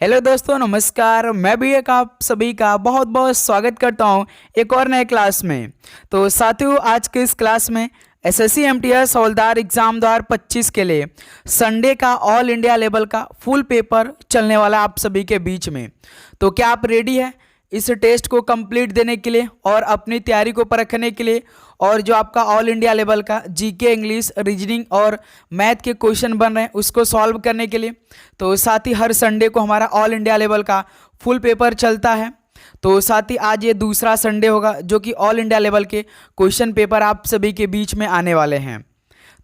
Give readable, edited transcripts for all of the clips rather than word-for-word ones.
Hello दोस्तों, नमस्कार। मैं भी एक आप सभी का बहुत बहुत स्वागत करता हूं एक और नए क्लास में। तो साथियों, आज के इस क्लास में एसएससी एमटीएस हवलदार एग्जाम 2025 के लिए संडे का ऑल इंडिया लेवल का फुल पेपर चलने वाला आप सभी के बीच में। तो क्या आप रेडी है इस टेस्ट को कंप्लीट देने के लिए और अपनी तैयारी को परखने के लिए, और जो आपका ऑल इंडिया लेवल का जीके, इंग्लिश, रीजनिंग और मैथ के क्वेश्चन बन रहे हैं उसको सॉल्व करने के लिए। तो साथ ही हर संडे को हमारा ऑल इंडिया लेवल का फुल पेपर चलता है। तो साथ ही आज ये दूसरा संडे होगा जो कि ऑल इंडिया लेवल के क्वेश्चन पेपर आप सभी के बीच में आने वाले हैं।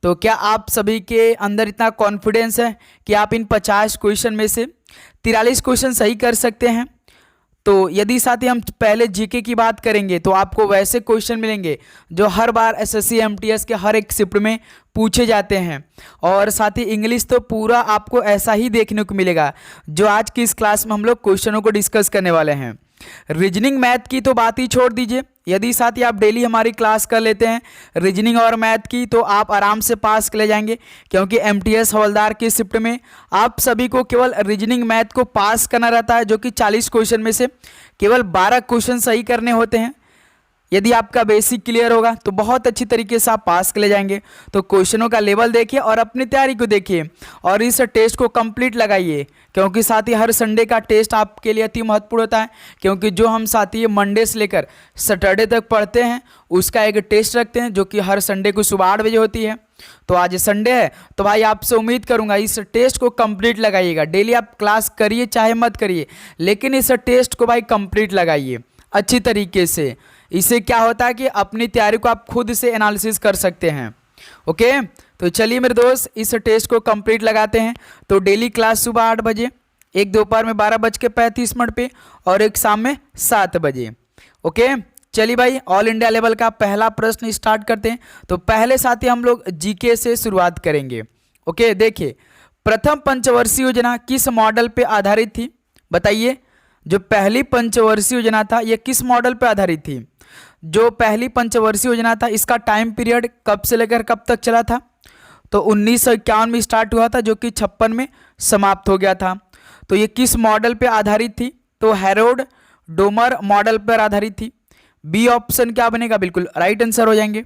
तो क्या आप सभी के अंदर इतना कॉन्फिडेंस है कि आप इन 50 क्वेश्चन में से 43 क्वेश्चन सही कर सकते हैं? तो यदि साथ ही हम पहले जीके की बात करेंगे तो आपको वैसे क्वेश्चन मिलेंगे जो हर बार एसएससी एमटीएस के हर एक शिफ्ट में पूछे जाते हैं। और साथ ही इंग्लिश तो पूरा आपको ऐसा ही देखने को मिलेगा जो आज की इस क्लास में हम लोग क्वेश्चनों को डिस्कस करने वाले हैं। रीजनिंग मैथ की तो बात ही छोड़ दीजिए, यदि साथ ही आप डेली हमारी क्लास कर लेते हैं रीजनिंग और मैथ की तो आप आराम से पास कर ले जाएंगे, क्योंकि एमटीएस हवलदार की शिफ्ट में आप सभी को केवल रीजनिंग मैथ को पास करना रहता है, जो कि 40 क्वेश्चन में से केवल 12 क्वेश्चन सही करने होते हैं। यदि आपका बेसिक क्लियर होगा तो बहुत अच्छी तरीके से आप पास कर ले जाएंगे। तो क्वेश्चनों का लेवल देखिए और अपनी तैयारी को देखिए और इस टेस्ट को कंप्लीट लगाइए, क्योंकि साथ ही हर संडे का टेस्ट आपके लिए अति महत्वपूर्ण होता है। क्योंकि जो हम साथ ही मंडे से लेकर सैटरडे तक पढ़ते हैं उसका एक टेस्ट रखते हैं जो कि हर संडे को सुबह 8 बजे होती है। तो आज संडे है तो भाई आपसे उम्मीद करूंगा इस टेस्ट को कंप्लीट लगाइएगा। डेली आप क्लास करिए चाहे मत करिए, लेकिन इस टेस्ट को भाई कंप्लीट लगाइए अच्छी तरीके से। इससे क्या होता है कि अपनी तैयारी को आप खुद से एनालिसिस कर सकते हैं। ओके, तो चलिए मेरे दोस्त इस टेस्ट को कंप्लीट लगाते हैं। तो डेली क्लास सुबह 8 बजे, एक दोपहर में 12:35 पे और एक शाम में 7 बजे। ओके, चलिए भाई ऑल इंडिया लेवल का पहला प्रश्न स्टार्ट करते हैं। तो पहले साथ ही हम लोग जीके से शुरुआत करेंगे। ओके, देखिए प्रथम पंचवर्षीय योजना किस मॉडल पे आधारित थी? बताइए, जो पहली पंचवर्षीय योजना था यह किस मॉडल पे आधारित थी? जो पहली पंचवर्षीय योजना था इसका टाइम पीरियड कब से लेकर कब तक चला था? तो 1951 में स्टार्ट हुआ था जो कि 56 में समाप्त हो गया था। तो ये किस मॉडल पे आधारित थी? तो हैरोल्ड डोमर मॉडल पर आधारित थी। बी ऑप्शन क्या बनेगा? बिल्कुल राइट आंसर हो जाएंगे।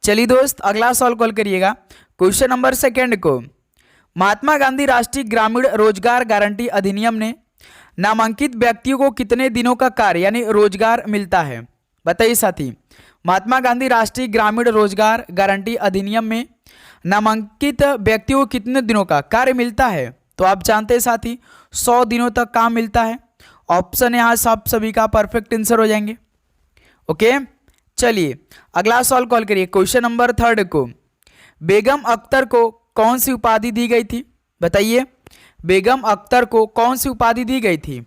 चलिए दोस्त अगला सवाल कॉल करिएगा। क्वेश्चन नंबर 2 को, महात्मा गांधी राष्ट्रीय ग्रामीण रोजगार गारंटी अधिनियम ने नामांकित व्यक्तियों को कितने दिनों का कार्य यानी रोजगार मिलता है? बताइए साथी, महात्मा गांधी राष्ट्रीय ग्रामीण रोजगार गारंटी अधिनियम में नामांकित व्यक्तियों को कितने दिनों का कार्य मिलता है? तो आप जानते हैं साथी 100 दिनों तक काम मिलता है। ऑप्शन यहाँ सब सभी का परफेक्ट आंसर हो जाएंगे। ओके, चलिए अगला सवाल कॉल करिए। क्वेश्चन नंबर 3 को, बेगम अख्तर को कौन सी उपाधि दी गई थी? बताइए, बेगम अख्तर को कौन सी उपाधि दी गई थी?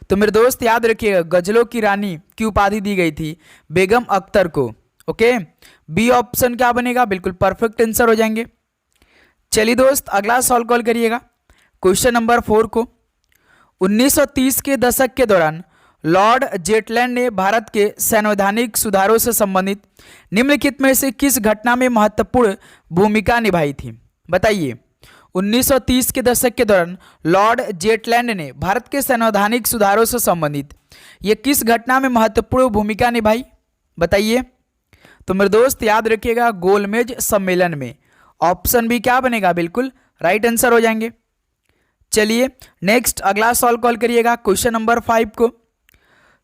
तो मेरे दोस्त याद रखिएगा, गजलों की रानी की उपाधि दी गई थी बेगम अख्तर को। ओके, बी ऑप्शन क्या बनेगा? बिल्कुल परफेक्ट आंसर हो जाएंगे। चलिए दोस्त अगला सवाल कॉल करिएगा। क्वेश्चन नंबर 4 को, 1930 के दशक के दौरान लॉर्ड जेटलैंड ने भारत के संवैधानिक सुधारों से संबंधित निम्नलिखित में से किस घटना में महत्वपूर्ण भूमिका निभाई थी? बताइए, 1930 के दशक के दौरान लॉर्ड जेटलैंड ने भारत के संवैधानिक सुधारों से संबंधित ये किस घटना में महत्वपूर्ण भूमिका निभाई? बताइए। तो मेरे दोस्त याद रखिएगा, गोलमेज सम्मेलन में। ऑप्शन भी क्या बनेगा? बिल्कुल राइट आंसर हो जाएंगे। चलिए नेक्स्ट अगला सवाल कॉल करिएगा। क्वेश्चन नंबर 5 को,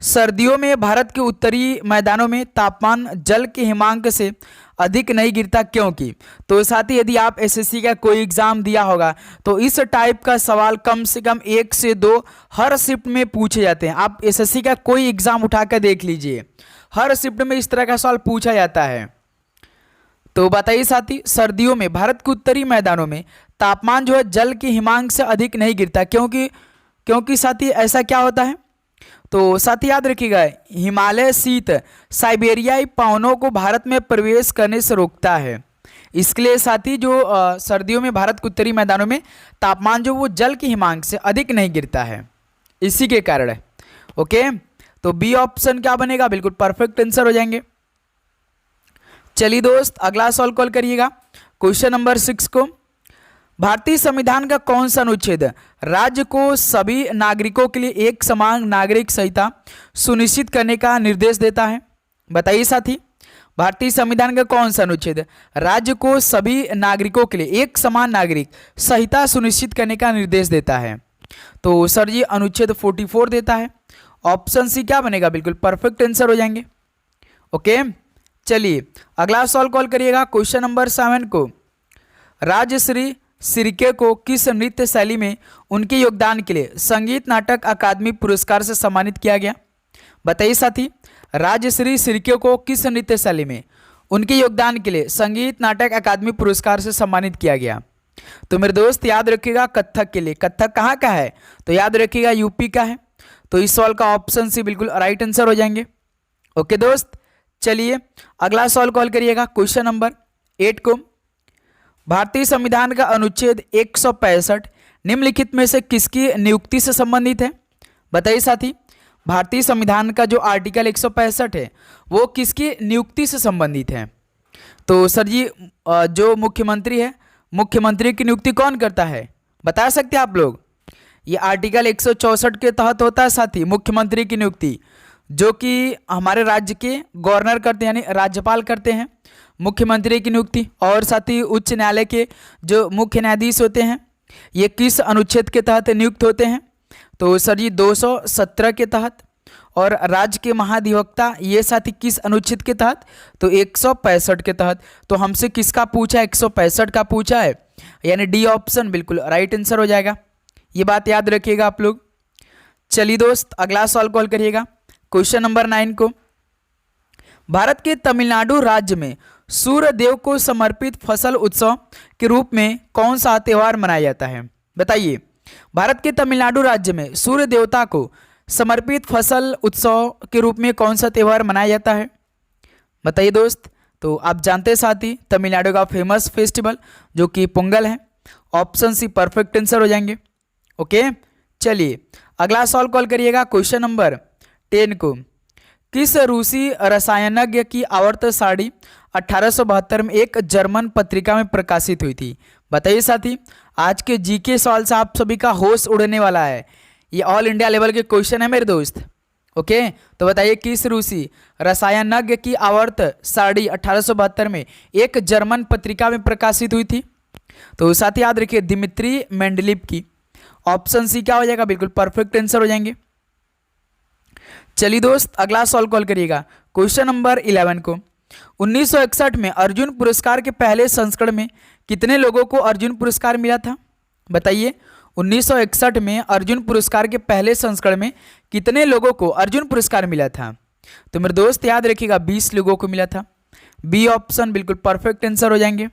सर्दियों में भारत के उत्तरी मैदानों में तापमान जल के हिमांक से अधिक नहीं गिरता क्योंकि? तो साथ ही यदि आप एसएससी का कोई एग्जाम दिया होगा तो इस टाइप का सवाल कम से कम 1 से 2 हर शिफ्ट में पूछे जाते हैं। आप एसएससी का कोई एग्जाम उठाकर देख लीजिए, हर शिफ्ट में इस तरह का सवाल पूछा जाता है। तो बताइए साथी, सर्दियों में भारत के उत्तरी मैदानों में तापमान जो है जल के हिमांक से अधिक नहीं गिरता क्योंकि साथी ऐसा क्या होता है? तो साथ ही याद रखिएगा, हिमालय शीत साइबेरियाई पवनों को भारत में प्रवेश करने से रोकता है। इसके लिए साथी जो सर्दियों में भारत के उत्तरी मैदानों में तापमान जो वो जल के हिमांक से अधिक नहीं गिरता है, इसी के कारण है। ओके, तो बी ऑप्शन क्या बनेगा? बिल्कुल परफेक्ट आंसर हो जाएंगे। चलिए दोस्त अगला सवाल कॉल करिएगा। क्वेश्चन नंबर 6 को, भारतीय संविधान का कौन सा अनुच्छेद राज्य को सभी नागरिकों के लिए एक समान नागरिक संहिता सुनिश्चित करने का निर्देश देता है? बताइए साथी, भारतीय संविधान का कौन सा अनुच्छेद राज्य को सभी नागरिकों के लिए एक समान नागरिक संहिता सुनिश्चित करने का निर्देश देता है? तो सर जी अनुच्छेद 44 देता है। ऑप्शन सी क्या बनेगा? बिल्कुल परफेक्ट आंसर हो जाएंगे। ओके, चलिए अगला सवाल कॉल करिएगा क्वेश्चन नंबर 7 को। राजश्री सिरके को किस नृत्य शैली में उनके योगदान के लिए संगीत नाटक अकादमी पुरस्कार से सम्मानित किया गया? बताइए साथी, राजश्री सिरके को किस नृत्य शैली में उनके योगदान के लिए संगीत नाटक अकादमी पुरस्कार से सम्मानित किया गया? तो मेरे दोस्त याद रखिएगा कथक के लिए। कथक कहाँ का है? तो याद रखिएगा यूपी का है। तो इस सवाल का ऑप्शन सी बिल्कुल राइट आंसर हो जाएंगे। ओके दोस्त, चलिए अगला सवाल कॉल करिएगा क्वेश्चन नंबर 8 को। भारतीय संविधान का अनुच्छेद 165 निम्नलिखित में से किसकी नियुक्ति से संबंधित है? बताइए साथी, भारतीय संविधान का जो आर्टिकल 165 है वो किसकी नियुक्ति से संबंधित है? तो सर जी जो मुख्यमंत्री है, मुख्यमंत्री की नियुक्ति कौन करता है? बता सकते हैं आप लोग? ये आर्टिकल 164 के तहत होता है साथी मुख्यमंत्री की नियुक्ति, जो कि हमारे राज्य के गवर्नर करते हैं, यानी राज्यपाल करते हैं मुख्यमंत्री की नियुक्ति। और साथ ही उच्च न्यायालय के जो मुख्य न्यायाधीश होते हैं ये किस अनुच्छेद के तहत नियुक्त होते हैं? तो सर जी 217 के तहत। और राज्य के महाधिवक्ता ये साथी किस अनुच्छेद के तहत? तो 165 के तहत। तो हमसे किसका पूछा है? 165 का पूछा है, यानी डी ऑप्शन बिल्कुल राइट आंसर हो जाएगा। ये बात याद रखिएगा आप लोग। चलिए दोस्त अगला सवाल कॉल करिएगा क्वेश्चन नंबर 9 को। भारत के तमिलनाडु राज्य में सूर्य देव को समर्पित फसल उत्सव के रूप में कौन सा त्यौहार मनाया जाता है? बताइए, भारत के तमिलनाडु राज्य में सूर्य देवता को समर्पित फसल उत्सव के रूप में कौन सा त्यौहार मनाया जाता है? बताइए दोस्त। तो आप जानते हैं साथी तमिलनाडु का फेमस फेस्टिवल जो कि पोंगल है। ऑप्शन सी परफेक्ट आंसर हो जाएंगे। ओके, चलिए अगला सवाल कॉल करिएगा क्वेश्चन नंबर 10 को। किस रूसी रसायनज्ञ की आवर्त सारणी 1872 में एक जर्मन पत्रिका में प्रकाशित हुई थी? बताइए साथी, आज के जीके सवाल से आप सभी का होश उड़ने वाला है। ये ऑल इंडिया लेवल के क्वेश्चन है मेरे दोस्त। ओके, तो बताइए किस रूसी रसायनज्ञ की आवर्त सारणी 1872 में एक जर्मन पत्रिका में प्रकाशित हुई थी? तो साथ ही याद रखिए दिमित्री मेंडलीव की। ऑप्शन सी क्या हो जाएगा? बिल्कुल परफेक्ट आंसर हो जाएंगे। चलिए दोस्त अगला सवाल कॉल करिएगा क्वेश्चन नंबर 11 को। 1961 में अर्जुन पुरस्कार के पहले संस्करण में कितने लोगों को अर्जुन पुरस्कार मिला था? बताइए, 1961 में अर्जुन पुरस्कार के पहले संस्करण में कितने लोगों को अर्जुन पुरस्कार मिला था? तो मेरे दोस्त याद रखिएगा 20 लोगों को मिला था। बी ऑप्शन बिल्कुल परफेक्ट आंसर हो जाएंगे।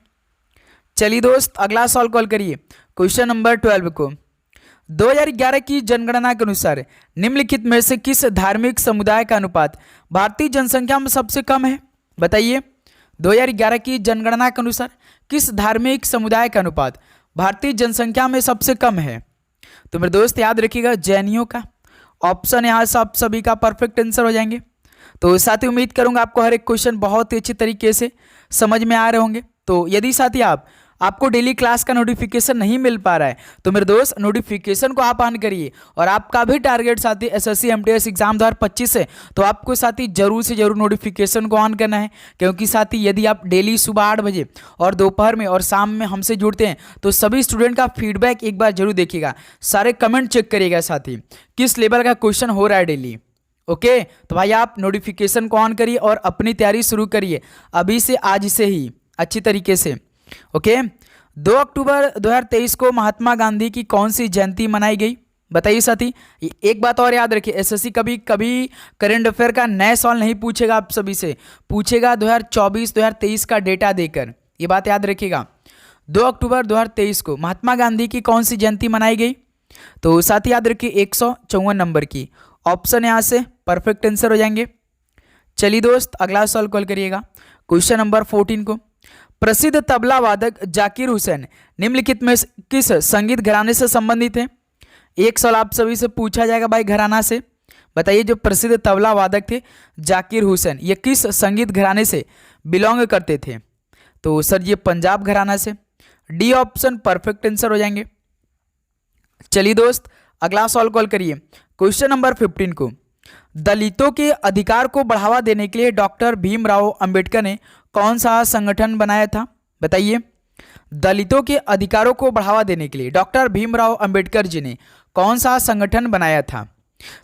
चलिए दोस्त अगला सवाल कॉल करिए क्वेश्चन नंबर 12 को। 2011 की जनगणना के अनुसार निम्नलिखित में से किस धार्मिक समुदाय का अनुपात भारतीय जनसंख्या में सबसे कम है? बताइए, 2011 की जनगणना के अनुसार किस धार्मिक समुदाय का अनुपात भारतीय जनसंख्या में सबसे कम है? तो मेरे दोस्त याद रखिएगा जैनियों का। ऑप्शन यहाँ से आप सभी का परफेक्ट आंसर हो जाएंगे। तो साथी उम्मीद करूंगा आपको हर एक क्वेश्चन बहुत ही अच्छी तरीके से समझ में आ रहे होंगे। तो यदि साथी आपको डेली क्लास का नोटिफिकेशन नहीं मिल पा रहा है तो मेरे दोस्त नोटिफिकेशन को आप ऑन करिए। और आपका भी टारगेट साथी एसएससी एमटीएस एग्जाम 2025 है तो आपको साथी जरूर से जरूर नोटिफिकेशन को ऑन करना है, क्योंकि साथी यदि आप डेली सुबह 8 बजे और दोपहर में और शाम में हमसे जुड़ते हैं तो सभी स्टूडेंट का फीडबैक एक बार जरूर देखिएगा, सारे कमेंट चेक करिएगा साथी किस लेवल का क्वेश्चन हो रहा है डेली। ओके, तो भाई आप नोटिफिकेशन को ऑन करिए और अपनी तैयारी शुरू करिए अभी से, आज से ही अच्छी तरीके से। ओके, 2 अक्टूबर 2023 को महात्मा गांधी की कौन सी जयंती मनाई गई? बताइए साथी। एक बात और याद रखिए, एसएससी कभी करंट अफेयर का नया सवाल नहीं पूछेगा, आप सभी से पूछेगा 2024-2023 का डेटा देकर, ये बात याद रखिएगा। 2 अक्टूबर 2023 को महात्मा गांधी की कौन सी जयंती मनाई गई? तो साथी याद रखिए 154 नंबर की। ऑप्शन यहाँ से परफेक्ट आंसर हो जाएंगे। चलिए दोस्त अगला सवाल कॉल करिएगा क्वेश्चन नंबर 14 को। प्रसिद्ध तबला वादक जाकिर हुसैन निम्नलिखित में किस संगीत घराने से संबंधित है? एक सवाल आप सभी से पूछा जाएगा भाई घराना से। बताइए, जो प्रसिद्ध तबला वादक थे जाकिर हुसैन ये किस संगीत घराने से बिलोंग करते थे? तो सर ये पंजाब घराना से, डी ऑप्शन परफेक्ट आंसर हो जाएंगे। चलिए दोस्त अगला सॉल्व कॉल करिए क्वेश्चन नंबर 15 को। दलितों के अधिकार को बढ़ावा देने के लिए डॉक्टर भीमराव अंबेडकर ने कौन सा संगठन बनाया था? बताइए। दलितों के अधिकारों को बढ़ावा देने के लिए डॉक्टर भीमराव अंबेडकर जी ने कौन सा संगठन बनाया था?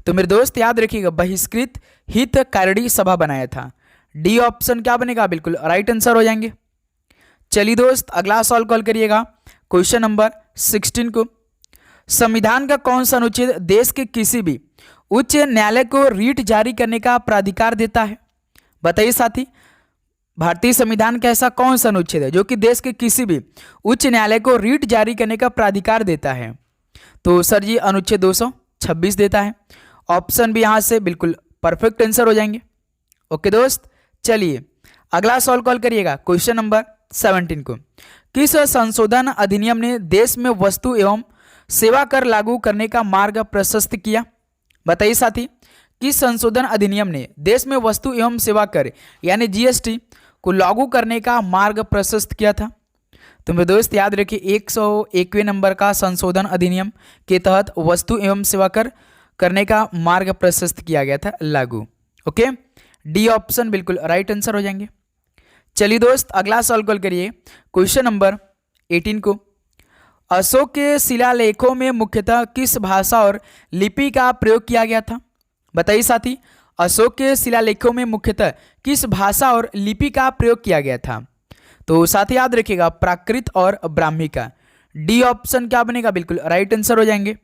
तो मेरे दोस्त याद रखिएगा, बहिष्कृत हितकारी सभा बनाया था। डी ऑप्शन क्या बनेगा? बिल्कुल राइट आंसर हो जाएंगे। चलिए दोस्त अगला सॉल्व कॉल करिएगा क्वेश्चन नंबर 16 को। संविधान का कौन सा अनुच्छेद देश के किसी भी उच्च न्यायालय को रीट जारी करने का प्राधिकार देता है? बताइए साथी, भारतीय संविधान का ऐसा कौन सा अनुच्छेद है जो कि देश के किसी भी उच्च न्यायालय को रीट जारी करने का प्राधिकार देता है? तो सर जी अनुच्छेद 226 देता है। ऑप्शन भी यहां से बिल्कुल परफेक्ट आंसर हो जाएंगे। ओके दोस्त, चलिए अगला सॉल्व कॉल करिएगा क्वेश्चन नंबर 17 को। किस संशोधन अधिनियम ने देश में वस्तु एवं सेवा कर लागू करने का मार्ग प्रशस्त किया? बताइए साथी, किस संशोधन अधिनियम ने देश में वस्तु एवं सेवा कर यानी जीएसटी को लागू करने का मार्ग प्रशस्त किया था? तो मेरे दोस्त याद रखिए 101वें नंबर का संशोधन अधिनियम के तहत वस्तु एवं सेवा कर करने का मार्ग प्रशस्त किया गया था लागू। ओके, डी ऑप्शन बिल्कुल राइट आंसर हो जाएंगे। चलिए दोस्त अगला सॉल्व कॉल करिए क्वेश्चन नंबर 18 को। अशोक के शिलालेखों में मुख्यतः किस भाषा और लिपि का प्रयोग किया गया था? बताइए साथी, अशोक के शिलालेखों में मुख्यतः किस भाषा और लिपि का प्रयोग किया गया था? तो साथी याद रखिएगा प्राकृत और ब्राह्मी का। डी ऑप्शन क्या बनेगा? बिल्कुल राइट आंसर हो जाएंगे।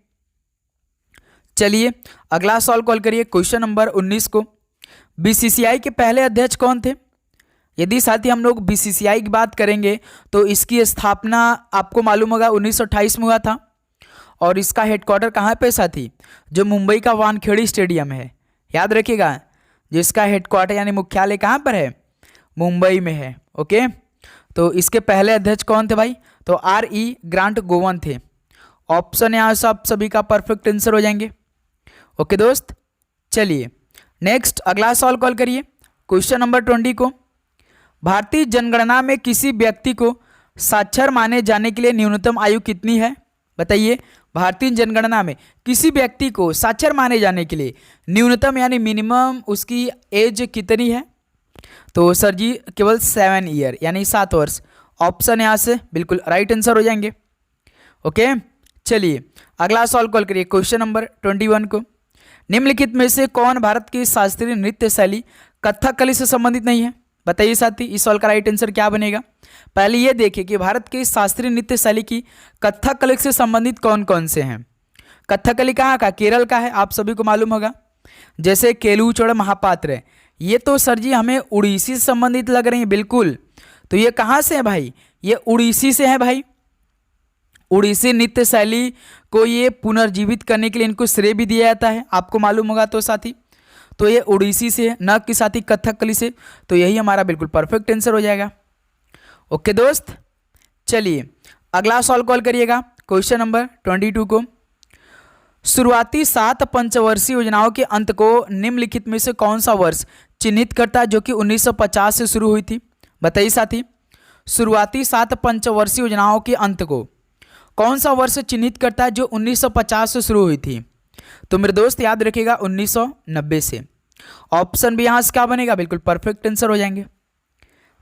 चलिए अगला सॉल्व कॉल करिए क्वेश्चन नंबर 19 को। बीसीसीआई के पहले अध्यक्ष कौन थे? यदि साथी हम लोग बीसीसीआई की बात करेंगे तो इसकी स्थापना आपको मालूम होगा 1928 में हुआ था। और इसका हेडक्वार्टर कहाँ पे साथी? जो मुंबई का वानखेड़े स्टेडियम है, याद रखिएगा, जिसका हेडक्वार्टर यानी मुख्यालय कहाँ पर है? मुंबई में है। ओके, तो इसके पहले अध्यक्ष कौन थे भाई? तो R.E. ग्रांट गोवन थे। ऑप्शन यहाँ से आप सभी का परफेक्ट आंसर हो जाएंगे। ओके दोस्त, चलिए नेक्स्ट अगला सॉल्व कॉल करिए क्वेश्चन नंबर 20 को। भारतीय जनगणना में किसी व्यक्ति को साक्षर माने जाने के लिए न्यूनतम आयु कितनी है? बताइए, भारतीय जनगणना में किसी व्यक्ति को साक्षर माने जाने के लिए न्यूनतम यानी मिनिमम उसकी एज कितनी है? तो सर जी केवल 7 ईयर यानी 7 वर्ष। ऑप्शन यहाँ से बिल्कुल राइट आंसर हो जाएंगे। ओके, चलिए अगला सॉल्व कॉल करिए क्वेश्चन नंबर 21 को। निम्नलिखित में से कौन भारत की शास्त्रीय नृत्य शैली कथकली से संबंधित नहीं है? बताइए साथी, इस सवाल का राइट आंसर क्या बनेगा? पहले ये देखिए कि भारत की शास्त्रीय नृत्य शैली की कथकली से संबंधित कौन कौन से हैं। कथकली कहाँ का? केरल का है, आप सभी को मालूम होगा। जैसे केलूचौड़ महापात्र है, ये तो सर जी हमें उड़ीसी से संबंधित लग रही है। बिल्कुल, तो ये कहाँ से है भाई? ये उड़ीसी से है भाई। उड़ीसी नृत्य शैली को ये पुनर्जीवित करने के लिए इनको श्रेय भी दिया जाता है, आपको मालूम होगा तो साथी। तो ये उड़ीसी से है, न कि साथी कथकली से। तो यही हमारा बिल्कुल परफेक्ट आंसर हो जाएगा। ओके दोस्त, चलिए अगला सॉल्व कॉल करिएगा क्वेश्चन नंबर 22 को। शुरुआती 7 पंचवर्षीय योजनाओं के अंत को निम्नलिखित में से कौन सा वर्ष चिन्हित करता है जो कि 1950 से शुरू हुई थी? बताइए साथी, शुरुआती 7 पंचवर्षीय योजनाओं के अंत को कौन सा वर्ष चिन्हित करता है जो 1950 से शुरू हुई थी? तो मेरे दोस्त याद रखिएगा 1990 से। ऑप्शन भी यहाँ से क्या बनेगा? बिल्कुल परफेक्ट आंसर हो जाएंगे।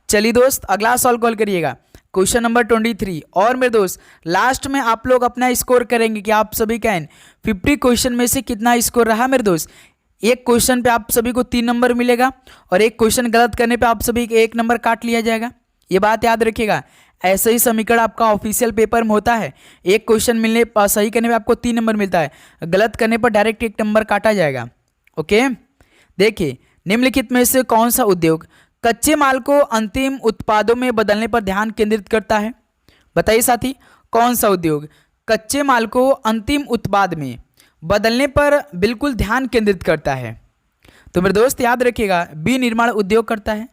चलिए दोस्त अगला सॉल्व कॉल करिएगा क्वेश्चन नंबर 23। और मेरे दोस्त लास्ट में आप लोग अपना स्कोर करेंगे कि आप सभी का 50 क्वेश्चन में से कितना स्कोर रहा। मेरे दोस्त एक क्वेश्चन पे आप सभी को 3 नंबर मिलेगा और एक क्वेश्चन गलत करने पे आप सभी 1 नंबर काट लिया जाएगा। ये बात याद रखिएगा। ऐसे ही समीकरण आपका ऑफिशियल पेपर में होता है। एक क्वेश्चन मिलने सही करने पे आपको 3 नंबर मिलता है, गलत करने पर डायरेक्ट 1 नंबर काटा जाएगा। ओके, देखिए निम्नलिखित में से कौन सा उद्योग कच्चे माल को अंतिम उत्पादों में बदलने पर ध्यान केंद्रित करता है? बताइए साथी, कौन सा उद्योग कच्चे माल को अंतिम उत्पाद में बदलने पर बिल्कुल ध्यान केंद्रित करता है? तो मेरे दोस्त याद रखिएगा विनिर्माण उद्योग करता है।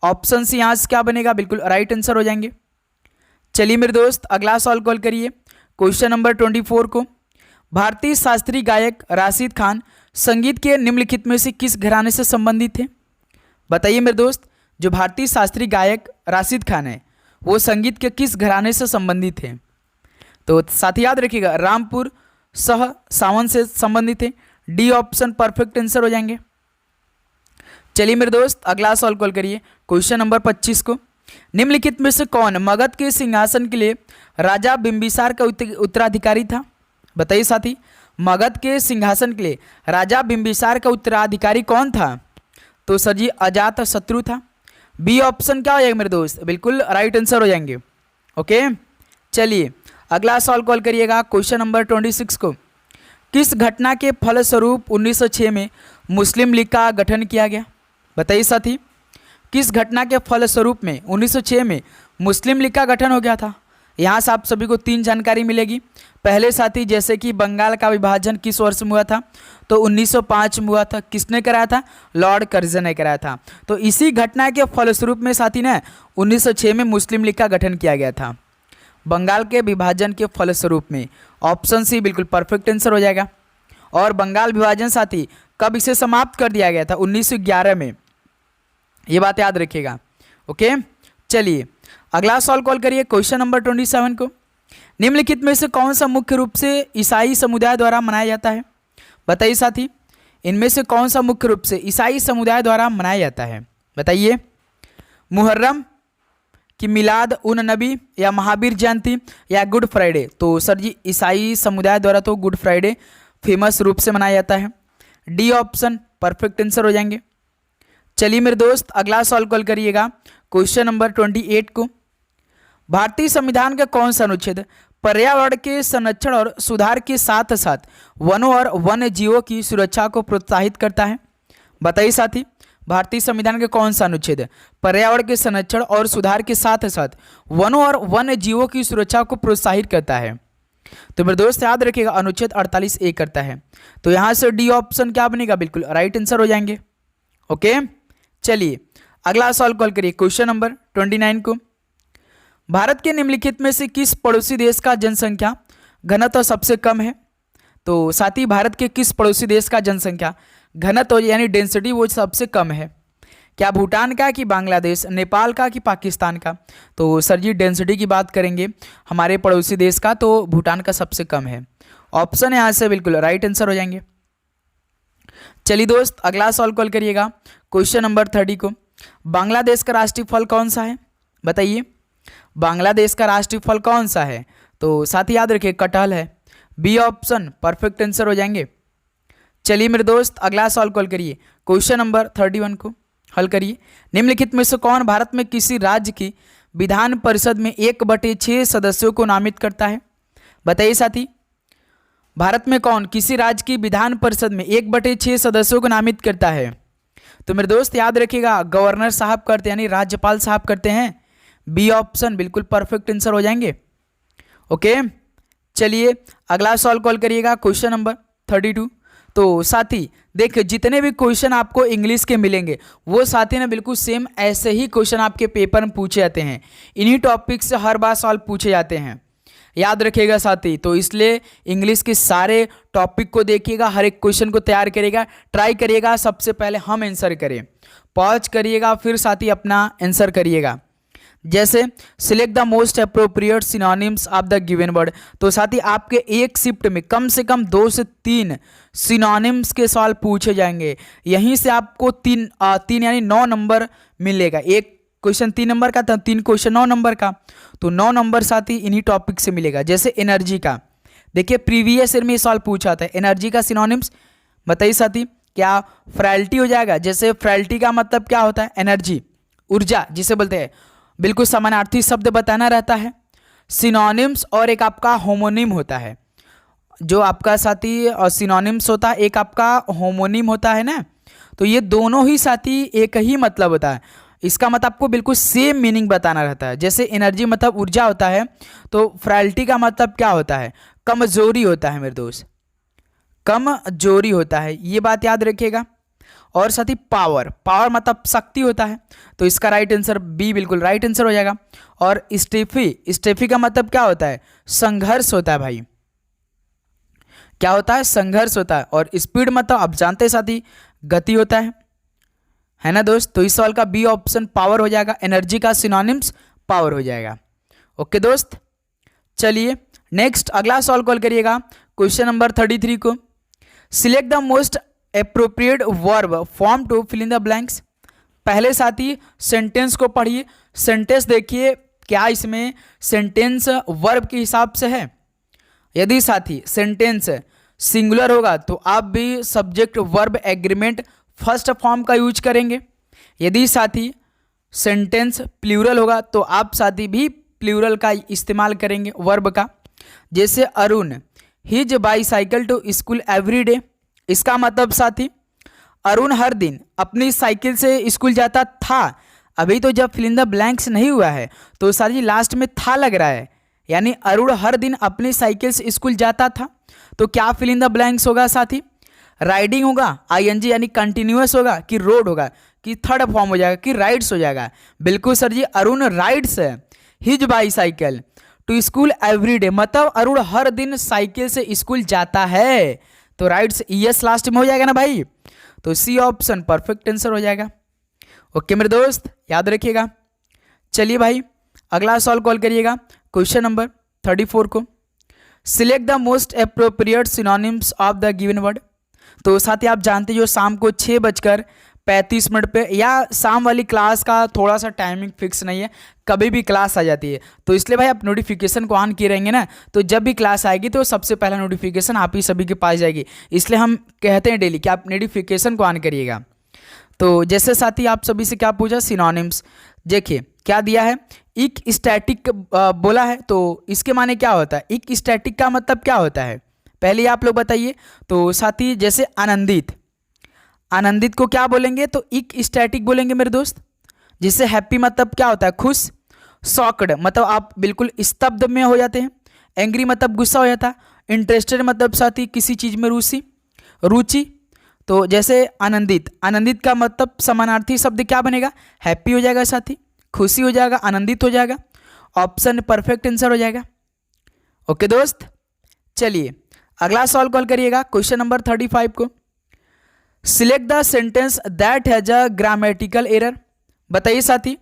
ऑप्शन सी यहाँ से क्या बनेगा? बिल्कुल राइट आंसर हो जाएंगे। चलिए मेरे दोस्त अगला सॉल्व कॉल करिए क्वेश्चन नंबर 24 को। भारतीय शास्त्रीय गायक राशिद खान संगीत के निम्नलिखित में से किस घराने से संबंधित थे? बताइए मेरे दोस्त, जो भारतीय शास्त्रीय गायक राशिद खान है वो संगीत के किस घराने से संबंधित थे? तो साथ ही याद रखिएगा रामपुर सह सावन से संबंधित है। डी ऑप्शन परफेक्ट आंसर हो जाएंगे। चलिए मेरे दोस्त अगला सवाल कॉल करिए क्वेश्चन नंबर 25 को। निम्नलिखित में से कौन मगध के सिंहासन के लिए राजा बिंबिसार का उत्तराधिकारी था? बताइए साथी, मगध के सिंहासन के लिए राजा बिंबिसार का उत्तराधिकारी कौन था? तो सर जी अजात शत्रु था। बी ऑप्शन क्या हो जाएगा मेरे दोस्त? बिल्कुल राइट आंसर हो जाएंगे। ओके, चलिए अगला सवाल कॉल करिएगा क्वेश्चन नंबर 26 को। किस घटना के फलस्वरूप 1906 में मुस्लिम लीग का गठन किया गया? बताइए साथी, किस घटना के फलस्वरूप में 1906 में मुस्लिम लीग का गठन हो गया था? यहाँ से आप सभी को 3 जानकारी मिलेगी। पहले साथी जैसे कि बंगाल का विभाजन किस वर्ष में हुआ था? तो 1905 में हुआ था। किसने कराया था? लॉर्ड कर्जन ने कराया था। तो इसी घटना के फलस्वरूप में साथी ने 1906 में मुस्लिम लीग का गठन किया गया था, बंगाल के विभाजन के फलस्वरूप में। ऑप्शन सी बिल्कुल परफेक्ट आंसर हो जाएगा। और बंगाल विभाजन साथी कब इसे समाप्त कर दिया गया था? 1911 में। ये बात याद रखिएगा। ओके, चलिए अगला सवाल कॉल करिए क्वेश्चन नंबर 27 को। निम्नलिखित में से कौन सा मुख्य रूप से ईसाई समुदाय द्वारा मनाया जाता है? बताइए साथी, इनमें से कौन सा मुख्य रूप से ईसाई समुदाय द्वारा मनाया जाता है? बताइए, मुहर्रम कि मिलाद उन नबी या महावीर जयंती या गुड फ्राइडे? तो सर जी ईसाई समुदाय द्वारा तो गुड फ्राइडे फेमस रूप से मनाया जाता है। डी ऑप्शन परफेक्ट आंसर हो जाएंगे। चलिए मेरे दोस्त अगला सवाल कॉल करिएगा क्वेश्चन नंबर 28 को। भारतीय संविधान का कौन सा अनुच्छेद पर्यावरण के संरक्षण और सुधार के साथ साथ वनों और वन्य जीवों की सुरक्षा को प्रोत्साहित करता है? बताइए साथी, भारतीय संविधान के कौन सा अनुच्छेद पर्यावरण के संरक्षण और सुधार के साथ साथ वनों और वन्य जीवों की सुरक्षा को प्रोत्साहित करता है? तो मेरे दोस्त याद रखिएगा अनुच्छेद 48A करता है। तो यहाँ से डी ऑप्शन क्या बनेगा? बिल्कुल राइट आंसर हो जाएंगे। ओके, चलिए अगला सवाल कॉल करिए क्वेश्चन नंबर 29 को। भारत के निम्नलिखित में से किस पड़ोसी देश का जनसंख्या घनत्व सबसे कम है? तो साथी भारत के किस पड़ोसी देश का जनसंख्या घनत्व यानी डेंसिटी वो सबसे कम है? क्या भूटान का कि बांग्लादेश, नेपाल का कि पाकिस्तान का? तो सर जी डेंसिटी की बात करेंगे हमारे पड़ोसी देश का तो भूटान का सबसे कम है। ऑप्शन यहाँ से बिल्कुल राइट आंसर हो जाएंगे। चलिए दोस्त अगला सवाल कॉल करिएगा क्वेश्चन नंबर 30 को। बांग्लादेश का राष्ट्रीय फल कौन सा है? बताइए, बांग्लादेश का राष्ट्रीय फल कौन सा है? तो साथ ही याद रखिए कटहल है। बी ऑप्शन परफेक्ट आंसर हो जाएंगे। चलिए मेरे दोस्त अगला सवाल कॉल करिए क्वेश्चन नंबर 31 को हल करिए। निम्नलिखित में से कौन भारत में किसी राज्य की विधान परिषद में 1/6 सदस्यों को नामित करता है? बताइए साथी, भारत में कौन किसी राज्य की विधान परिषद में 1/6 सदस्यों को नामित करता है? तो मेरे दोस्त याद रखिएगा गवर्नर साहब करते हैं यानी राज्यपाल साहब करते हैं। बी ऑप्शन बिल्कुल परफेक्ट आंसर हो जाएंगे। ओके, चलिए अगला सवाल कॉल करिएगा क्वेश्चन नंबर 32। तो साथी देखिए जितने भी क्वेश्चन आपको इंग्लिश के मिलेंगे वो साथी ना बिल्कुल सेम ऐसे ही क्वेश्चन आपके पेपर में पूछे जाते हैं। इन्हीं टॉपिक से हर बार सवाल पूछे जाते हैं, याद रखिएगा साथी। तो इसलिए इंग्लिश के सारे टॉपिक को देखिएगा, हर एक क्वेश्चन को तैयार करिएगा, ट्राई करिएगा सबसे पहले हम आंसर करें, पॉज करिएगा फिर साथी अपना आंसर करिएगा। जैसे select the most appropriate synonyms of the given word. तो साथी आपके एक शिफ्ट में कम से कम 2 से 3 सिनोनिम्स के सवाल पूछे जाएंगे। यहीं से आपको 3 यानी 9 नंबर मिलेगा। एक क्वेश्चन 3 नंबर का था, 3 क्वेश्चन 9 नंबर का, तो 9 नंबर साथी इन्हीं टॉपिक से मिलेगा। जैसे एनर्जी का देखिए प्रीवियस ईयर में सवाल पूछा था, एनर्जी का सिनोनिम्स बताइए साथी। क्या फ्रैलिटी हो जाएगा? जैसे फ्रैलिटी का मतलब क्या होता है? एनर्जी, ऊर्जा जिसे बोलते हैं, बिल्कुल समानार्थी शब्द बताना रहता है। सिनोनिम्स और एक आपका होमोनिम होता है। जो आपका साथी सिनोनिम्स होता है, एक आपका होमोनिम होता है ना, तो ये दोनों ही साथी एक ही मतलब होता है। इसका मतलब आपको बिल्कुल सेम मीनिंग बताना रहता है। जैसे एनर्जी मतलब ऊर्जा होता है, तो फ्रैलिटी का मतलब क्या होता है? कमजोरी होता है मेरे दोस्त, कमजोरी होता है, ये बात याद रखिएगा। और साथ ही पावर, पावर मतलब शक्ति होता है। तो इसका राइट आंसर बी बिल्कुल राइट आंसर हो जाएगा। और स्टेफी, स्टेफी का मतलब क्या होता है? संघर्ष होता है भाई, क्या होता है? संघर्ष होता है। और स्पीड मतलब आप जानते हैं साथी गति होता है ना दोस्त। तो इस सवाल का बी ऑप्शन पावर हो जाएगा। एनर्जी का सिनोनिम्स पावर हो जाएगा। ओके दोस्त, चलिए नेक्स्ट अगला सॉल्व कॉल करिएगा क्वेश्चन नंबर 33 को। Select the most appropriate verb form to fill in the blanks. पहले साथी सेंटेंस को पढ़िए, सेंटेंस देखिए क्या इसमें सेंटेंस वर्ब के हिसाब से है। यदि साथी सेंटेंस सिंगुलर होगा तो आप भी subject verb agreement first form का यूज करेंगे। यदि साथी सेंटेंस प्लूरल होगा तो आप साथी भी प्लूरल का इस्तेमाल करेंगे वर्ब का। जैसे Arun his bicycle to school every day. इसका मतलब साथी अरुण हर दिन अपनी साइकिल से स्कूल जाता था। अभी तो जब फिल इन द ब्लैंक्स नहीं हुआ है तो साथी लास्ट में था लग रहा है, यानी अरुण हर दिन अपनी साइकिल से स्कूल जाता था। तो क्या फिल इन द ब्लैंक्स होगा साथी? राइडिंग होगा आईएनजी यानी कंटिन्यूअस होगा, कि रोड होगा, कि थर्ड फॉर्म हो जाएगा, कि राइड्स हो जाएगा? बिल्कुल sir ji, Arun rides his bicycle to school every day, मतलब अरुण हर दिन साइकिल से स्कूल जाता है। तो राइड्स ईएस लास्ट में हो जाएगा ना भाई, तो सी ऑप्शन परफेक्ट आंसर हो जाएगा। ओके मेरे दोस्त, याद रखिएगा। चलिए भाई अगला सॉल्व कॉल करिएगा क्वेश्चन नंबर 34 को। Select the most appropriate synonyms of the given word. तो साथ ही आप जानते जो शाम को 6:35 पे, या शाम वाली क्लास का थोड़ा सा टाइमिंग फिक्स नहीं है, कभी भी क्लास आ जाती है, तो इसलिए भाई आप नोटिफिकेशन को ऑन किए रहेंगे ना, तो जब भी क्लास आएगी तो सबसे पहला नोटिफिकेशन आप ही सभी के पास जाएगी। इसलिए हम कहते हैं डेली कि आप नोटिफिकेशन को ऑन करिएगा। तो जैसे साथी आप सभी से क्या पूछा, सिनोनिम्स। देखिए क्या दिया है, इक स्टैटिक बोला है, तो इसके माने क्या होता है? इक स्टैटिक का मतलब क्या होता है पहले आप लोग बताइए। तो साथी जैसे आनंदित, आनंदित को क्या बोलेंगे? तो इक स्टैटिक बोलेंगे मेरे दोस्त। जैसे हैप्पी मतलब क्या होता है? खुश। शॉक्ड मतलब आप बिल्कुल स्तब्ध में हो जाते हैं। एंग्री मतलब गुस्सा हो जाता है। इंटरेस्टेड मतलब साथी किसी चीज़ में रुचि। तो जैसे आनंदित, आनंदित का मतलब समानार्थी शब्द क्या बनेगा? हैप्पी हो जाएगा साथी, खुशी हो जाएगा, आनंदित हो जाएगा। ऑप्शन परफेक्ट आंसर हो जाएगा। ओके दोस्त, चलिए अगला सॉल्व कॉल करिएगा क्वेश्चन नंबर 35 को। Select the sentence that has a grammatical error. बताइए साथी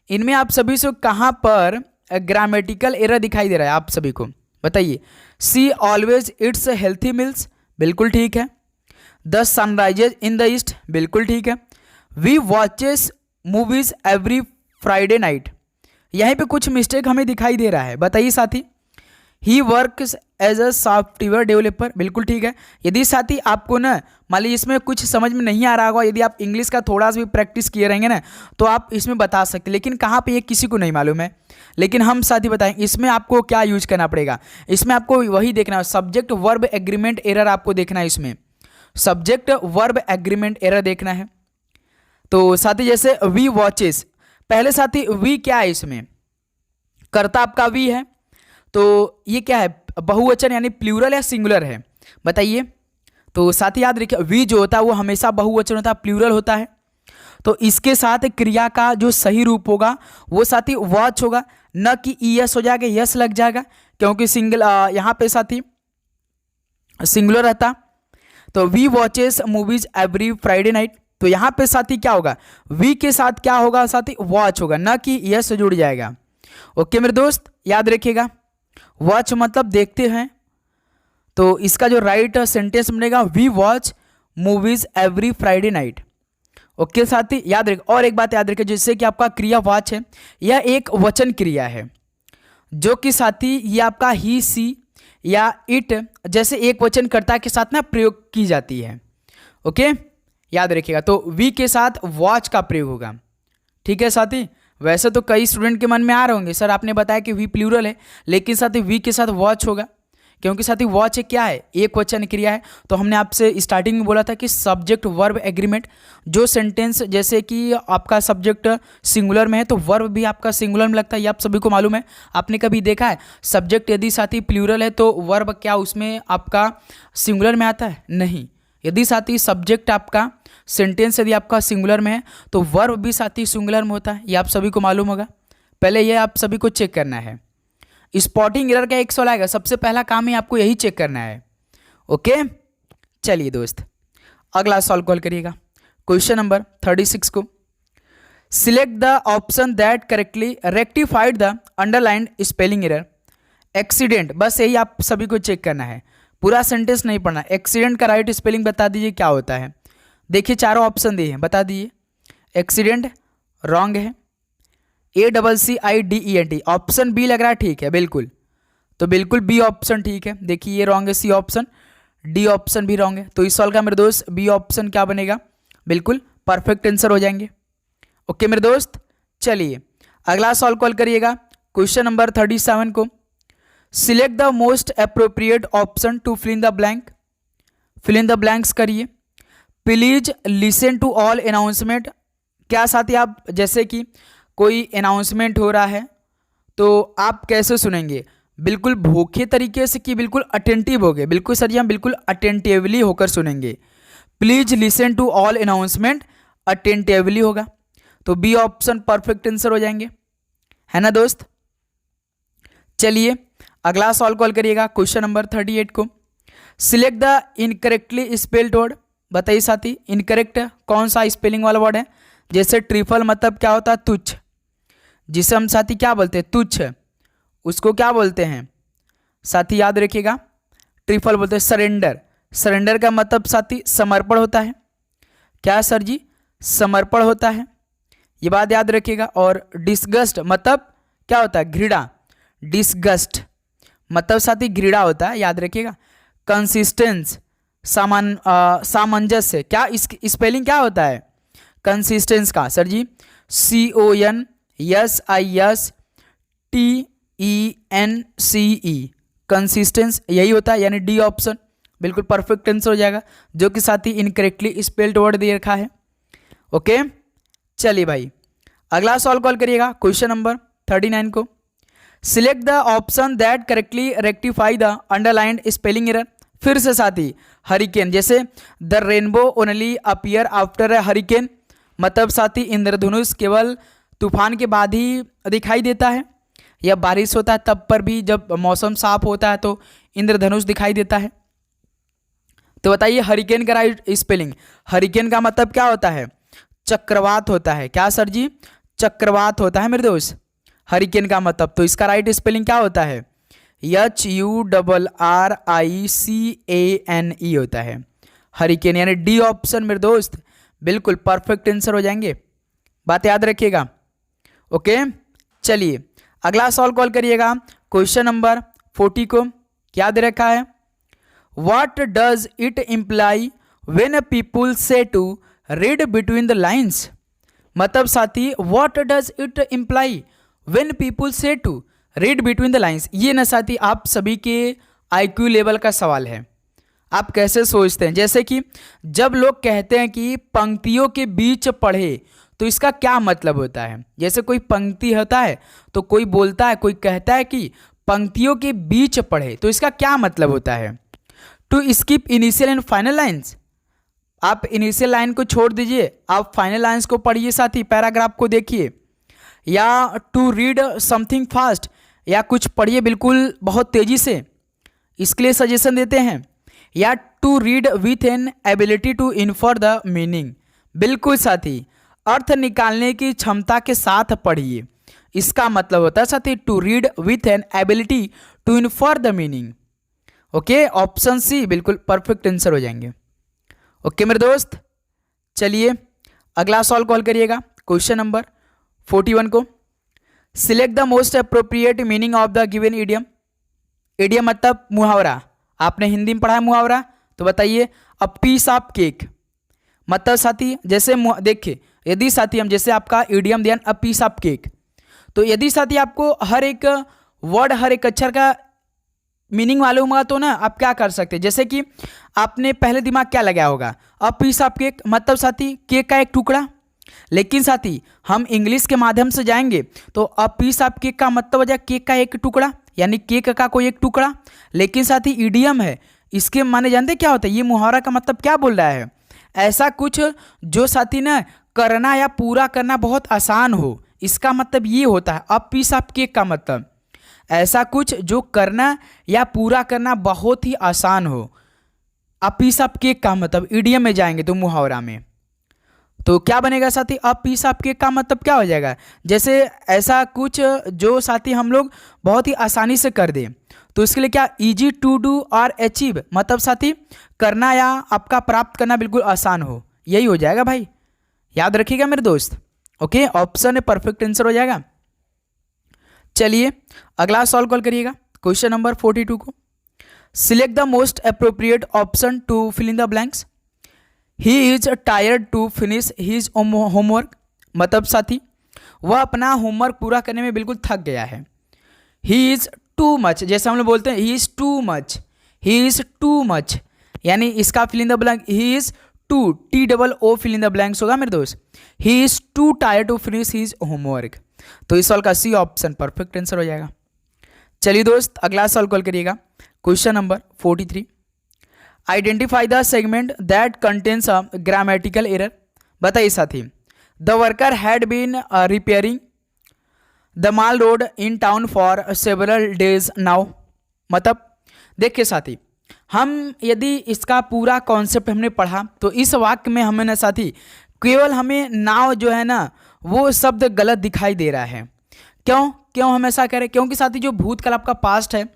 इनमें आप सभी से कहाँ पर ग्रामेटिकल एरर दिखाई दे रहा है आप सभी को? बताइए। She always eats healthy meals, बिल्कुल ठीक है। The sunrises in the east, बिल्कुल ठीक है। We watches movies every Friday night, यहीं पे कुछ मिस्टेक हमें दिखाई दे रहा है। बताइए साथी। He works as a software developer, बिल्कुल ठीक है। यदि साथी आपको ना मान लीजिए इसमें कुछ समझ में नहीं आ रहा होगा, यदि आप इंग्लिश का थोड़ा सा भी प्रैक्टिस किए रहेंगे ना, तो आप इसमें बता सकते, लेकिन कहाँ पे ये किसी को नहीं मालूम है। लेकिन हम साथी बताएंगे इसमें आपको क्या यूज करना पड़ेगा। इसमें आपको वही देखना है, सब्जेक्ट वर्ब एग्रीमेंट एरर आपको देखना है। इसमें सब्जेक्ट वर्ब एग्रीमेंट एरर देखना है। तो साथी जैसे वी वॉचेस, पहले साथी वी क्या है? इसमें कर्ता आपका वी है, तो ये क्या है? बहुवचन यानी प्लूरल या सिंगुलर है? बताइए। तो साथी याद रखिए वी जो होता है वो हमेशा बहुवचन होता है, प्लूरल होता है। तो इसके साथ क्रिया का जो सही रूप होगा वो साथी वॉच होगा, न कि ईएस हो जाएगा, यस लग जाएगा, क्योंकि सिंगल यहाँ पे साथी सिंगुलर रहता। तो we watches movies every Friday night, तो यहाँ पे साथी क्या होगा? वी के साथ क्या होगा साथी? वॉच होगा, न कि यस जुड़ जाएगा। ओके मेरे दोस्त, याद रखिएगा। वॉच मतलब देखते हैं, तो इसका जो राइट सेंटेंस बनेगा we watch movies every Friday night. Okay साथी, याद रखिए। और एक बात याद रखिए, जैसे कि आपका क्रिया वॉच है, यह एक वचन क्रिया है, जो कि साथी ये आपका ही, सी या इट जैसे एक वचन कर्ता के साथ ना प्रयोग की जाती है। ओके, याद रखिएगा। तो वी के साथ वॉच का प्रयोग होगा। ठीक है साथी। वैसे तो कई स्टूडेंट के मन में आ रहे होंगे, सर आपने बताया कि वी प्लूरल है, लेकिन साथी वी के साथ वॉच होगा, क्योंकि साथी वॉच है क्या है? एक वचन क्रिया है। तो हमने आपसे स्टार्टिंग में बोला था कि सब्जेक्ट वर्ब एग्रीमेंट, जो सेंटेंस जैसे कि आपका सब्जेक्ट सिंगुलर में है तो वर्ब भी आपका सिंगुलर में लगता है, ये आप सभी को मालूम है। आपने कभी देखा है सब्जेक्ट यदि साथी प्लूरल है तो वर्ब क्या उसमें आपका सिंगुलर में आता है? नहीं। यदि साथी सब्जेक्ट आपका सेंटेंस यदि आपका सिंगुलर में है तो वर्ब भी साथी सिंगुलर में होता है, ये आप सभी को मालूम होगा। पहले ये आप सभी को चेक करना है। स्पॉटिंग एरर का एक सवाल आएगा, सबसे पहला काम ही आपको यही चेक करना है। ओके, चलिए दोस्त अगला सॉल्व कॉल करिएगा क्वेश्चन नंबर 36 को। Select the option that correctly rectified the underlined spelling error. Accident, बस यही आप सभी को चेक करना है, पूरा सेंटेंस नहीं पढ़ना। एक्सीडेंट का राइट स्पेलिंग बता दीजिए क्या होता है। देखिए चारों ऑप्शन दिए हैं, बता दीजिए। एक्सीडेंट रॉन्ग है, ACCIDENT, ऑप्शन बी लग रहा है ठीक है, बिल्कुल, तो बिल्कुल बी ऑप्शन ठीक है। देखिए ये रॉन्ग है, सी ऑप्शन, डी ऑप्शन भी रॉन्ग है। तो इस सवाल का मेरे दोस्त बी ऑप्शन क्या बनेगा, बिल्कुल परफेक्ट आंसर हो जाएंगे। ओके मेरे दोस्त, चलिए अगला सवाल कॉल करिएगा, क्वेश्चन नंबर 37 को। Select the most appropriate option to fill in the blank. Fill in the blanks करिए। Please listen to all announcement. क्या साथी, आप जैसे कि कोई अनाउंसमेंट हो रहा है तो आप कैसे सुनेंगे, बिल्कुल भूखे तरीके से कि बिल्कुल अटेंटिव हो गए। बिल्कुल सर जी, हम बिल्कुल अटेंटिवली होकर सुनेंगे। Please listen to all announcement, attentively होगा, तो बी ऑप्शन परफेक्ट आंसर हो जाएंगे, है ना दोस्त। चलिए अगला सवाल कॉल करिएगा, क्वेश्चन नंबर 38 को। Select the incorrectly spelled word. बताइए साथी, इनकरेक्ट कौन सा स्पेलिंग वाला वर्ड है। जैसे ट्रिपल मतलब क्या होता है, तुच्छ, जिसे हम साथी क्या बोलते हैं, तुच्छ, उसको क्या बोलते हैं साथी, याद रखिएगा, ट्रिपल बोलते हैं। सरेंडर, सरेंडर का मतलब साथी समर्पण होता है। क्या सर जी, समर्पण होता है, ये बात याद रखिएगा। और डिस्गस्ट मतलब क्या होता है, घृणा, डिस्गस्ट मतलब साथी घृणा होता है, याद रखिएगा। कंसिस्टेंस सामंजस्य, क्या इसकी स्पेलिंग क्या होता है कंसिस्टेंस का, सर जी CONSISTENCE, कंसिस्टेंस यही होता है, यानी डी ऑप्शन बिल्कुल परफेक्ट आंसर हो जाएगा, जो कि साथ ही इनकरेक्टली स्पेल्ड वर्ड दे रखा है। ओके चलिए भाई अगला सवाल कॉल करिएगा, क्वेश्चन नंबर 39 को। Select the option that correctly rectify the underlined spelling error. फिर से साथी हरिकेन, जैसे the rainbow only appear after a hurricane, मतलब साथी इंद्रधनुष केवल तूफान के बाद ही दिखाई देता है, या बारिश होता है तब पर भी, जब मौसम साफ होता है तो इंद्रधनुष दिखाई देता है। तो बताइए हरिकेन का राइट स्पेलिंग। हरिकेन का मतलब क्या होता है, चक्रवात होता है। क्या सर जी, चक्रवात होता है मेरे दोस्त हरिकेन का मतलब। तो इसका राइट स्पेलिंग क्या होता है, HURRICANE होता है हरिकेन, यानी डी ऑप्शन मेरे दोस्त बिल्कुल परफेक्ट आंसर हो जाएंगे, बात याद रखिएगा। ओके चलिए अगला सवाल कॉल करिएगा, क्वेश्चन नंबर 40 को। क्या दे रखा है, what does it imply when people say to read between the lines. मतलब साथी what does it imply when people say to read between the lines, ये ना साथी आप सभी के IQ लेवल का सवाल है। आप कैसे सोचते हैं, जैसे कि जब लोग कहते हैं कि पंक्तियों के बीच पढ़े, तो इसका क्या मतलब होता है। जैसे कोई पंक्ति होता है तो कोई बोलता है, कोई कहता है कि पंक्तियों के बीच पढ़े, तो इसका क्या मतलब होता है, to skip initial and final lines. आप इनिशियल लाइन को छोड़ दीजिए, आप फाइनल लाइन्स को पढ़िए साथी, पैराग्राफ को देखिए, या टू रीड समथिंग फास्ट, या कुछ पढ़िए बिल्कुल बहुत तेजी से, इसके लिए सजेशन देते हैं। या to read with an ability to infer the meaning, बिल्कुल साथी अर्थ निकालने की क्षमता के साथ पढ़िए, इसका मतलब होता है साथी to read with an ability to infer the meaning. Okay option C बिल्कुल परफेक्ट आंसर हो जाएंगे। ओके मेरे दोस्त चलिए अगला सवाल कॉल करिएगा, क्वेश्चन नंबर 41 को। Select the most appropriate meaning of the given idiom. Idiom मतलब मुहावरा, आपने हिंदी में पढ़ा है मुहावरा, तो बताइए अ पीस ऑफ केक, मतलब साथी जैसे देखिए यदि साथी हम जैसे आपका इडियम दिया अ पीस ऑफ केक, तो यदि साथी आपको हर एक वर्ड हर एक अक्षर का मीनिंग मालूम होगा तो ना आप क्या कर सकते हैं। जैसे कि आपने पहले दिमाग क्या लगाया होगा, अ पीस ऑफ केक मतलब साथी केक का एक टुकड़ा, लेकिन साथी हम इंग्लिश के माध्यम से जाएंगे तो अ पीस ऑफ केक का मतलब हो जाए केक का एक टुकड़ा, यानी केक का कोई एक टुकड़ा। लेकिन साथी इडियम है, इसके माने जानते क्या होता है, ये मुहावरा का मतलब क्या बोल रहा है, ऐसा कुछ जो साथी ना करना या पूरा करना बहुत आसान हो, इसका मतलब ये होता है। अ पीस ऑफ केक का मतलब ऐसा कुछ जो करना या पूरा करना बहुत ही आसान हो। अ पीस ऑफ केक का मतलब इडियम में जाएंगे तो मुहावरा में, तो क्या बनेगा साथी, अब पी साहब के का मतलब क्या हो जाएगा, जैसे ऐसा कुछ जो साथी हम लोग बहुत ही आसानी से कर दें, तो इसके लिए क्या, इजी टू डू और अचीव, मतलब साथी करना या आपका प्राप्त करना बिल्कुल आसान हो, यही हो जाएगा भाई, याद रखिएगा मेरे दोस्त। ओके, ऑप्शन है परफेक्ट आंसर हो जाएगा। चलिए अगला सॉल्व कॉल करिएगा, क्वेश्चन नंबर 42 को। Select the most appropriate option to fill in the blanks. He is tired to finish his homework, मतलब साथी वह अपना होमवर्क पूरा करने में बिल्कुल थक गया है। ही इज टू मच, जैसे हम लोग बोलते हैं he is too much, he is too much, यानी इसका fill in the blank he is too, T double O fill in the blanks होगा मेरे दोस्त। He is too tired to finish his homework, तो इस सवाल का सी ऑप्शन परफेक्ट आंसर हो जाएगा। चलिए दोस्त अगला सवाल कॉल करिएगा, question number 43। Identify the segment that contains a grammatical error. बताइए साथी, the worker had been repairing the mall road in town for several days now, मतलब देखिए साथी, हम यदि इसका पूरा कॉन्सेप्ट हमने पढ़ा तो इस वाक्य में हमें ना साथी केवल हमें नाव जो है ना वो शब्द गलत दिखाई दे रहा है। क्यों हम ऐसा करें, क्योंकि साथी जो भूतकाल आपका पास्ट है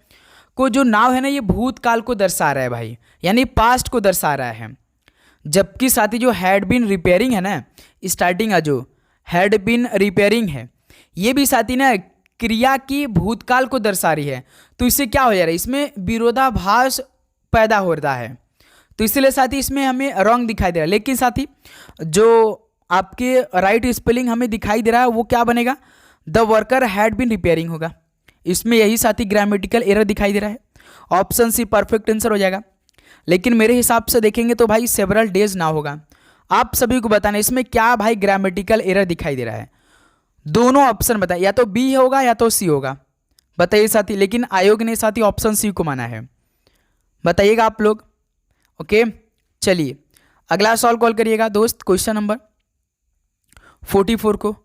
को जो नाव है ना ये भूतकाल को दर्शा रहा है भाई, यानी पास्ट को दर्शा रहा है। जबकि साथी जो हैड बीन रिपेयरिंग है ना, स्टार्टिंग का जो हैड बीन रिपेयरिंग है ये भी साथी ना क्रिया की भूतकाल को दर्शा रही है, तो इससे क्या हो जा रहा है, इसमें विरोधाभास पैदा हो रहा है, तो इसलिए साथी इसमें हमें रॉन्ग दिखाई दे रहा है। लेकिन साथी जो आपके राइट स्पेलिंग हमें दिखाई दे रहा है वो क्या बनेगा, the worker had been repairing होगा, इसमें यही साथी ग्रामेटिकल एरर दिखाई दे रहा है, ऑप्शन सी परफेक्ट आंसर हो जाएगा। लेकिन मेरे हिसाब से देखेंगे तो भाई सेवरल डेज ना होगा। आप सभी को बताना इसमें क्या भाई ग्रामेटिकल एरर दिखाई दे रहा है, दोनों ऑप्शन बताएं, या तो बी होगा या तो सी होगा, बताइए साथी। लेकिन आयोग ने साथी ऑप्शन सी को माना है, बताइएगा आप लोग। ओके चलिए अगला सॉल्व कॉल करिएगा दोस्त, क्वेश्चन नंबर 44 को।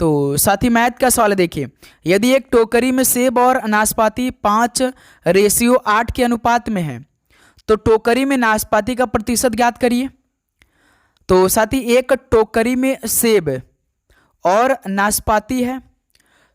तो साथी मैथ का सवाल है, देखिए यदि एक टोकरी में सेब और नाशपाती 5:8 के अनुपात में है तो टोकरी में नाशपाती का प्रतिशत ज्ञात करिए। तो साथी एक टोकरी में सेब और नाशपाती है,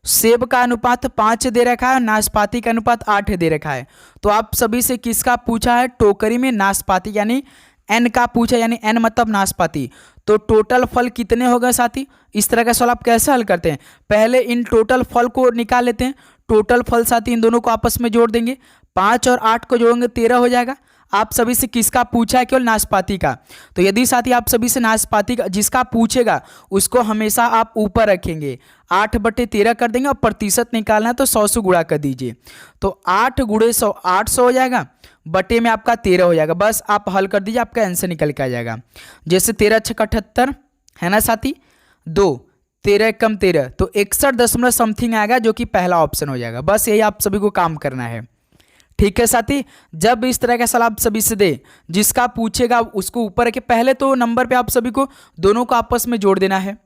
सेब का अनुपात 5 दे रखा है, नाशपाती का अनुपात 8 दे रखा है, तो आप सभी से किसका पूछा है, टोकरी में नाशपाती यानी n का पूछा, यानी n मतलब नाशपाती, तो टोटल फल कितने होगा साथी। इस तरह का सवाल आप कैसे हल करते हैं, पहले इन टोटल फल को निकाल लेते हैं, टोटल फल साथी इन दोनों को आपस में जोड़ देंगे, 5 और 8 को जोड़ेंगे 13 हो जाएगा। आप सभी से किसका पूछा है, केवल नाशपाती का, तो यदि साथी आप सभी से नाशपाती का जिसका पूछेगा उसको हमेशा आप ऊपर रखेंगे, 8/13 कर देंगे और प्रतिशत निकालना है तो 100 से गुणा कर दीजिए, तो 8 × 100 800 हो जाएगा, बटे में आपका 13 हो जाएगा, बस आप हल कर दीजिए आपका आंसर निकल के आ जाएगा। जैसे 13 × 6 = 78 है ना साथी, 2 13 × 1 = 13, तो 61 समथिंग आएगा जो कि पहला ऑप्शन हो जाएगा। बस यही आप सभी को काम करना है, ठीक है साथी। जब इस तरह का सवाल आप सभी से दे, जिसका पूछेगा उसको ऊपर रखे, पहले तो नंबर पे आप सभी को दोनों को आपस में जोड़ देना है,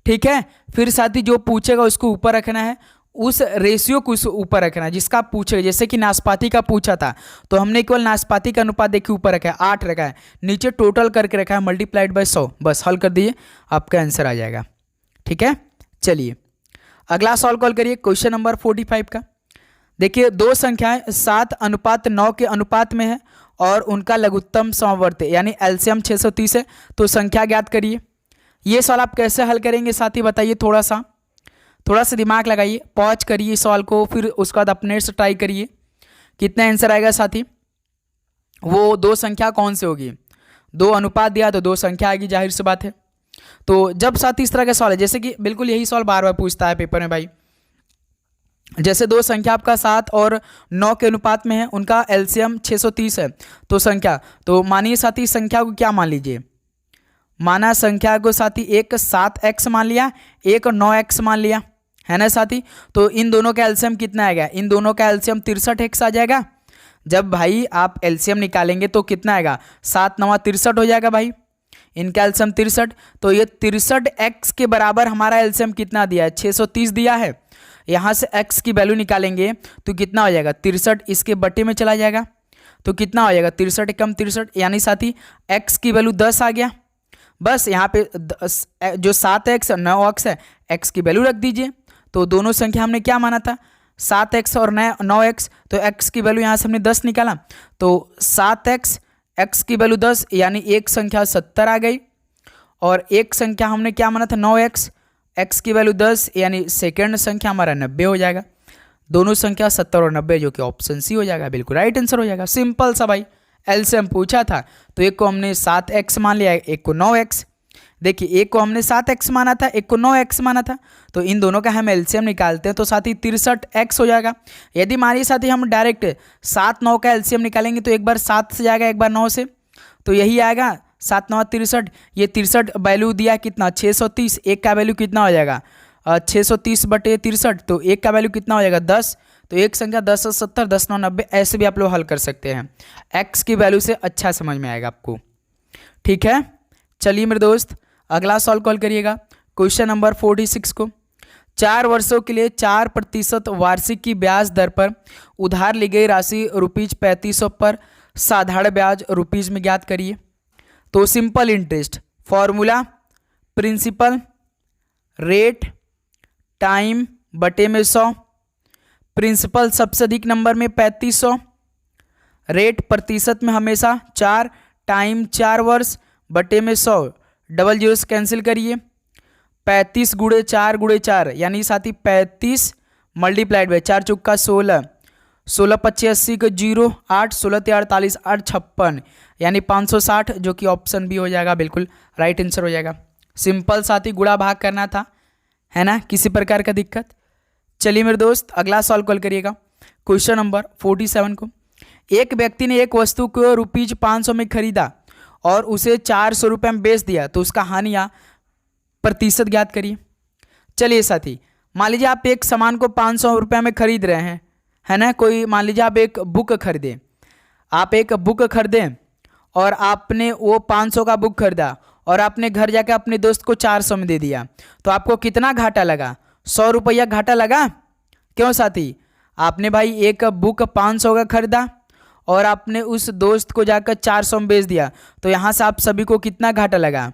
ठीक है। फिर साथी जो पूछेगा उसको ऊपर रखना है, उस रेशियो को ऊपर रखना है जिसका पूछेगा। जैसे कि नाशपाती का पूछा था तो हमने केवल नाशपाती का अनुपात देखिए ऊपर रखा है 8 रखा है, नीचे टोटल करके रखा है ×100, बस हल कर दीजिए आपका आंसर आ जाएगा, ठीक है। चलिए अगला सॉल्व कॉल करिए, क्वेश्चन नंबर 45 का। देखिए दो संख्याएं 7:9 के अनुपात में है और उनका लघुत्तम समवर्ती यानी एलसीएम 630 है, तो संख्या ज्ञात करिए। ये सवाल आप कैसे हल करेंगे साथी बताइए, थोड़ा सा दिमाग लगाइए, पॉज करिए इस सवाल को, फिर उसके बाद अपने से ट्राई करिए कितना आंसर आएगा साथी। वो दो संख्या कौन से होगी, 2 अनुपात दिया तो 2 संख्या आएगी, जाहिर सी बात है। तो जब साथी इस तरह का सवाल है, जैसे कि बिल्कुल यही सवाल बार बार पूछता है पेपर में भाई, जैसे 2 संख्या आपका 7 और 9 के अनुपात में है, उनका एलसीएम 630 है, तो संख्या, तो मानिए साथी संख्या को क्या मान लीजिए, माना संख्या को साथी एक 7x मान लिया, एक 9x मान लिया, है ना साथी। तो इन दोनों का एलसीएम कितना आएगा, इन दोनों का एलसीएम 63x आ जाएगा। जब भाई आप एलसीएम निकालेंगे तो कितना आएगा, 7 × 9 = 63 हो जाएगा भाई, इनका एलसीएम 63, तो ये 63x के बराबर हमारा एलसीएम कितना दिया है, 630 दिया है। यहाँ से x की वैल्यू निकालेंगे तो कितना हो जाएगा, 63 इसके बटे में चला जाएगा, तो कितना हो जाएगा 63 × 63, यानी साथी x की वैल्यू 10 आ गया। बस यहाँ पे जो 7x और 9x है, x की वैल्यू रख दीजिए। तो दोनों संख्या हमने क्या माना था, 7x और 9x, तो x की वैल्यू यहाँ से हमने 10 निकाला, तो 7x, x की वैल्यू 10, यानी एक संख्या 70 आ गई। और एक संख्या हमने क्या माना था 9x, x की वैल्यू 10, यानी सेकेंड संख्या हमारा 90 हो जाएगा। दोनों संख्या 70 और 90, जो कि ऑप्शन सी हो जाएगा, बिल्कुल राइट आंसर हो जाएगा। सिंपल सा भाई, एलसीएम पूछा था तो एक को हमने 7x मान लिया, एक को 9x। देखिए एक को हमने 7x माना था, एक को 9x माना था, तो इन दोनों का हम एलसीएम निकालते हैं तो साथी 63x हो जाएगा। यदि मानिए साथी हम डायरेक्ट 7 9 का एलसीएम निकालेंगे तो एक बार 7 से जाएगा, एक बार 9 से, तो यही आएगा 7 9 63। ये 63 वैल्यू दिया कितना 630, एक का वैल्यू कितना हो जाएगा 630 बटे 63, तो एक का वैल्यू कितना हो जाएगा 10। तो एक संख्या 10 और 70, 10 9 90, ऐसे भी आप लोग हल कर सकते हैं। x की वैल्यू से अच्छा समझ में आएगा आपको। ठीक है, चलिए मेरे दोस्त अगला सॉल्व कॉल करिएगा। क्वेश्चन नंबर 46 को, 4 वर्षों के लिए 4% वार्षिक की ब्याज दर पर उधार ली गई राशि ₹3500 पर साधारण ब्याज रुपीज में ज्ञात करिए। तो simple interest formula, principal rate time बटे में 100, प्रिंसिपल सबसे अधिक नंबर में 3500, रेट प्रतिशत में हमेशा 4, टाइम 4 वर्ष बटे में 100, डबल जीरो से कैंसिल करिए, 35 गुणे 4 गुणे 4 यानी साथी 35 मल्टीप्लाइड बाई 4 चौका 16, 16 25 80 का 0, 8 16 48 8 56 यानी 560, जो कि ऑप्शन बी हो जाएगा, बिल्कुल राइट आंसर हो जाएगा। सिंपल साथी गुणा भाग करना था, है ना, किसी प्रकार का दिक्कत। चलिए मेरे दोस्त अगला सॉल्व कॉल करिएगा। क्वेश्चन नंबर 47 को, एक व्यक्ति ने एक वस्तु को ₹500 में खरीदा और उसे 400 रुपये में बेच दिया, तो उसका हानि या प्रतिशत ज्ञात करिए। चलिए साथी, मान लीजिए आप एक सामान को 500 रुपये में खरीद रहे हैं, है ना, कोई मान लीजिए आप एक बुक खरीदें, आप एक बुक खरीदें और आपने वो 500 का बुक खरीदा और आपने घर जाकर अपने दोस्त को 400 में दे दिया, तो आपको कितना घाटा लगा, 100 रुपया घाटा लगा। क्यों साथी, आपने भाई एक बुक 500 का खरीदा और आपने उस दोस्त को जाकर 400 में बेच दिया, तो यहाँ से आप सभी को कितना घाटा लगा,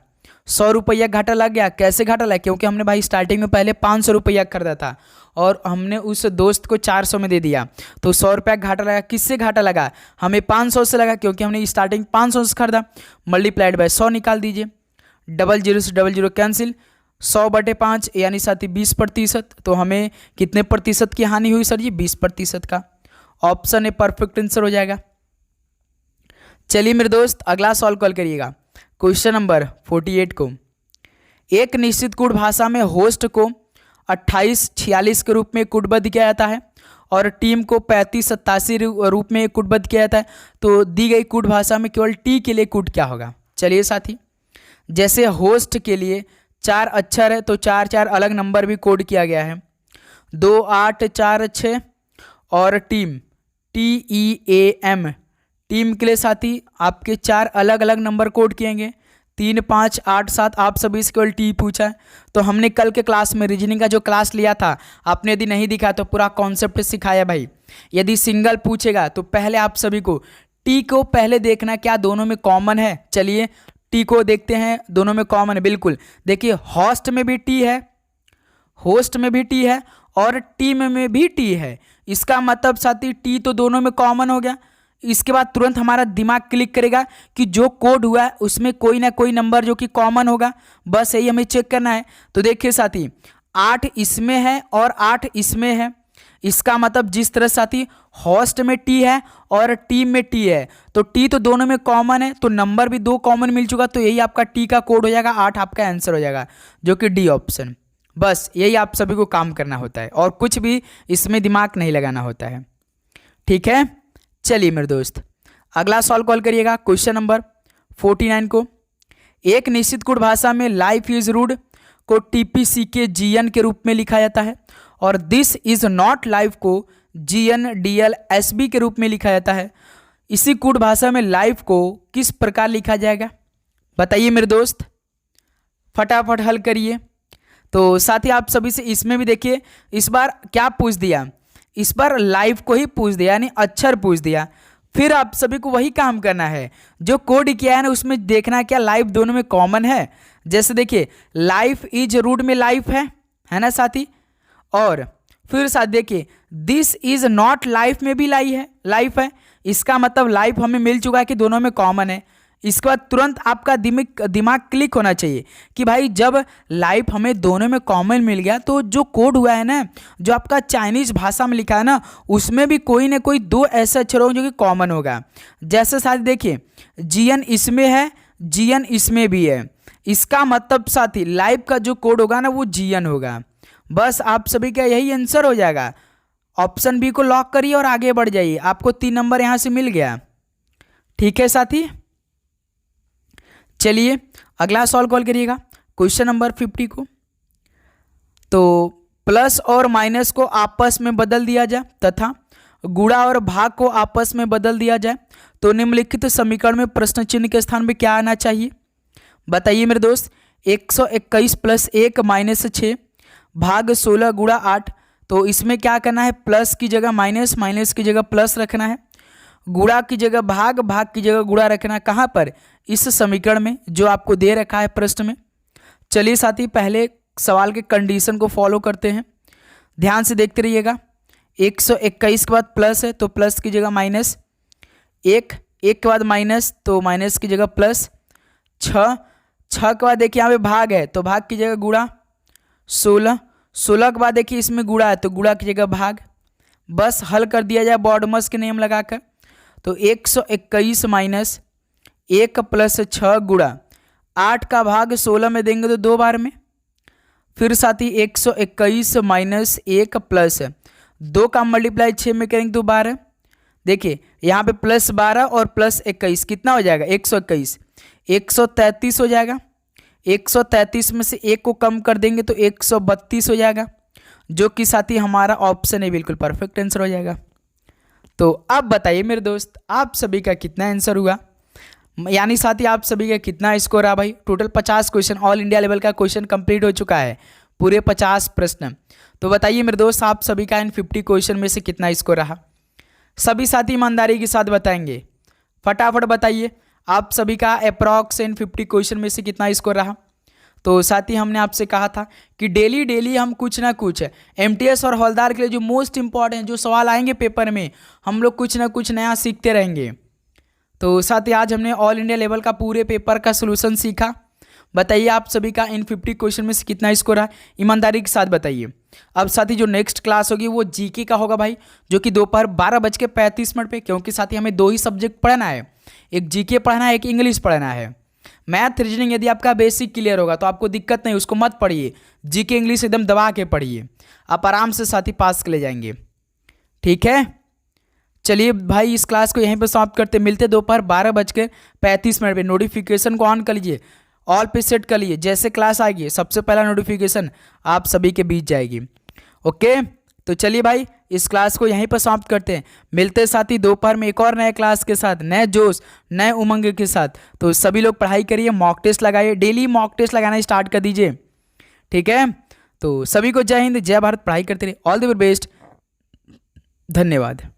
100 रुपया घाटा लग गया। कैसे घाटा लगा, क्योंकि हमने भाई स्टार्टिंग में पहले 500 रुपया खरीदा था और हमने उस दोस्त को 400 में दे दिया, तो 100 रुपया घाटा लगा। किससे घाटा लगा, हमें 500 से लगा, क्योंकि हमने स्टार्टिंग 500 से खरीदा, मल्टीप्लाइड बाय 100 निकाल दीजिए, डबल जीरो से डबल जीरो कैंसिल, 100 बटे 5 यानी साथी 20%, तो हमें कितने प्रतिशत की हानि हुई सर जी, 20% का। ऑप्शन ए परफेक्ट आंसर हो जाएगा। चलिए मेरे दोस्त अगला सॉल्व कॉल करिएगा। क्वेश्चन नंबर 48 को, एक निश्चित कूट भाषा में होस्ट को 28 46 के रूप में कूटबद्ध किया जाता है और टीम को 35 87 रूप में कूटबद्ध किया जाता है, तो दी गई कूट भाषा में केवल टी के लिए कूट क्या होगा। चलिए साथी, जैसे होस्ट के लिए 4 अक्षर है तो 4 4 अलग नंबर भी कोड किया गया है, 2 8 4 6, और टीम TEAM, टीम के लिए साथी आपके 4 अलग अलग नंबर कोड किएंगे, 3 5 8 7, आप सभी से केवल टी पूछा है। तो हमने कल के क्लास में रीजनिंग का जो क्लास लिया था, आपने यदि नहीं दिखा तो पूरा कॉन्सेप्ट सिखाया भाई। यदि सिंगल पूछेगा तो पहले आप सभी को टी को पहले देखना क्या दोनों में कॉमन है। चलिए टी को देखते हैं, दोनों में कॉमन है, बिल्कुल। देखिए होस्ट में भी टी है, होस्ट में भी टी है और टीम में भी टी है, इसका मतलब साथी टी तो दोनों में कॉमन हो गया। इसके बाद तुरंत हमारा दिमाग क्लिक करेगा कि जो कोड हुआ है उसमें कोई ना कोई नंबर जो कि कॉमन होगा, बस यही हमें चेक करना है। तो देखिए साथी 8 इसमें है और 8 इसमें है, इसका मतलब जिस तरह साथी होस्ट में टी है और टीम में टी है, तो टी तो दोनों में कॉमन है, तो नंबर भी 2 कॉमन मिल चुका, तो यही आपका टी का कोड हो जाएगा, 8 आपका आंसर हो जाएगा, जो कि डी ऑप्शन। बस यही आप सभी को काम करना होता है और कुछ भी इसमें दिमाग नहीं लगाना होता है। ठीक है, चलिए मेरे दोस्त अगला सॉल्व कॉल करिएगा। क्वेश्चन नंबर 49 को, एक निश्चित कूट भाषा में लाइफ इज रूड को TPCK-GN के रूप में लिखा जाता है और दिस इज नॉट लाइफ को GNDLSB के रूप में लिखा जाता है। इसी कूट भाषा में लाइफ को किस प्रकार लिखा जाएगा, बताइए मेरे दोस्त, फटाफट हल करिए। तो साथ ही आप सभी से इसमें भी देखिए, इस बार क्या पूछ दिया, इस बार लाइफ को ही पूछ दिया, यानी अक्षर पूछ दिया। फिर आप सभी को वही काम करना है, जो कोड किया है ना उसमें देखना क्या लाइफ दोनों में कॉमन है। जैसे देखिए लाइफ इज रूट में लाइफ है ना साथी, और फिर साथ देखिए दिस इज नॉट लाइफ में भी लाइफ है। इसका मतलब लाइफ हमें मिल चुका है कि दोनों में कॉमन है। इसके बाद तुरंत आपका दिमाग क्लिक होना चाहिए कि भाई जब लाइफ हमें दोनों में कॉमन मिल गया तो जो कोड हुआ है ना, जो आपका चाइनीज भाषा में लिखा है ना, उसमें भी कोई ना कोई दो ऐसे अक्षर होंगे जो कि कॉमन होगा। जैसे साथी देखिए जीएन इसमें है, जीएन इसमें भी है। इसका मतलब साथी लाइफ का जो कोड होगा ना वो जीएन होगा। बस आप सभी का यही आंसर हो जाएगा। ऑप्शन बी को लॉक करिए और आगे बढ़ जाइए। आपको 3 नंबर यहां से मिल गया। ठीक है साथी, चलिए अगला सॉल्व कॉल करिएगा क्वेश्चन नंबर 50 को। तो प्लस और माइनस को आपस में बदल दिया जाए तथा गुणा और भाग को आपस में बदल दिया जाए तो निम्नलिखित समीकरण में प्रश्न चिन्ह के स्थान में क्या आना चाहिए? बताइए मेरे दोस्त। 121 प्लस 1 माइनस 6 भाग 16 गुणा 8। तो इसमें क्या करना है, प्लस की जगह माइनस, माइनस की जगह प्लस रखना है, गुणा की जगह भाग, भाग की जगह गुणा रखना है। कहाँ पर? इस समीकरण में जो आपको दे रखा है प्रश्न में। चलिए साथी पहले सवाल के कंडीशन को फॉलो करते हैं, ध्यान से देखते रहिएगा। 121 के बाद प्लस है तो प्लस की जगह माइनस, एक के बाद माइनस तो माइनस की जगह प्लस, 6 के बाद देखिए यहाँ पे भाग है तो भाग की जगह गुणा, 16 के बाद देखिए इसमें गुणा है तो गुणा की जगह भाग। बस हल कर दिया जाए बॉडमस के नियम लगाकर। तो 121 माइनस 1 प्लस 6 गुणा 8 का भाग 16 में देंगे तो 2 बार में। फिर साथी 121 माइनस 1 प्लस 2 का मल्टीप्लाई 6 में करेंगे तो 12। देखिए यहाँ पे प्लस 12 और प्लस 21 कितना हो जाएगा? 121, 133 हो जाएगा। 133 में से 1 को कम कर देंगे तो 132 हो जाएगा, जो कि साथी हमारा ऑप्शन है बिल्कुल परफेक्ट आंसर हो जाएगा। तो अब बताइए मेरे दोस्त आप सभी का कितना आंसर हुआ, यानी साथी आप सभी का कितना स्कोर रहा? भाई total 50 question all India level का क्वेश्चन कंप्लीट हो चुका है, पूरे 50 प्रश्न। तो बताइए मेरे दोस्त आप सभी का इन 50 क्वेश्चन में से कितना स्कोर रहा? सभी साथी ईमानदारी के साथ बताएंगे, फटाफट बताइए आप सभी का अप्रॉक्स इन 50 क्वेश्चन में से कितना स्कोर रहा। तो साथी हमने आपसे कहा था कि डेली हम कुछ ना कुछ एमटीएस और हवलदार के लिए जो मोस्ट इंपॉर्टेंट जो सवाल आएंगे पेपर में, हम लोग कुछ ना कुछ नया सीखते रहेंगे। तो साथी आज हमने ऑल इंडिया लेवल का पूरे पेपर का सोल्यूशन सीखा। बताइए आप सभी का इन 50 क्वेश्चन में से कितना स्कोर है, ईमानदारी के साथ बताइए। अब साथी जो नेक्स्ट क्लास होगी वो जीके का होगा भाई, जो कि दोपहर 12:35 पे, क्योंकि साथी हमें 2 ही सब्जेक्ट पढ़ना है, एक जीके पढ़ना है, एक इंग्लिश पढ़ना है। मैथ रीजनिंग यदि आपका बेसिक क्लियर होगा तो आपको दिक्कत नहीं, उसको मत पढ़िए। जीके इंग्लिश एकदम दबा के पढ़िए, आप आराम से साथी पास के ले जाएंगे। ठीक है, चलिए भाई इस क्लास को यहीं पर समाप्त करते, मिलते दोपहर 12:35 पे। नोटिफिकेशन को ऑन कर लीजिए, ऑल पे सेट कर लीजिए, जैसे क्लास आएगी सबसे पहला नोटिफिकेशन आप सभी के बीच जाएगी। ओके, तो चलिए भाई इस क्लास को यहीं पर समाप्त करते हैं, मिलते साथी दोपहर में एक और नए क्लास के साथ, नए जोश नए उमंग के साथ। तो सभी लोग पढ़ाई करिए, मॉक टेस्ट लगाइए, डेली मॉक टेस्ट लगाना स्टार्ट कर दीजिए। ठीक है, तो सभी को जय हिंद जय भारत, पढ़ाई करते रहिए, ऑल द बेस्ट, धन्यवाद।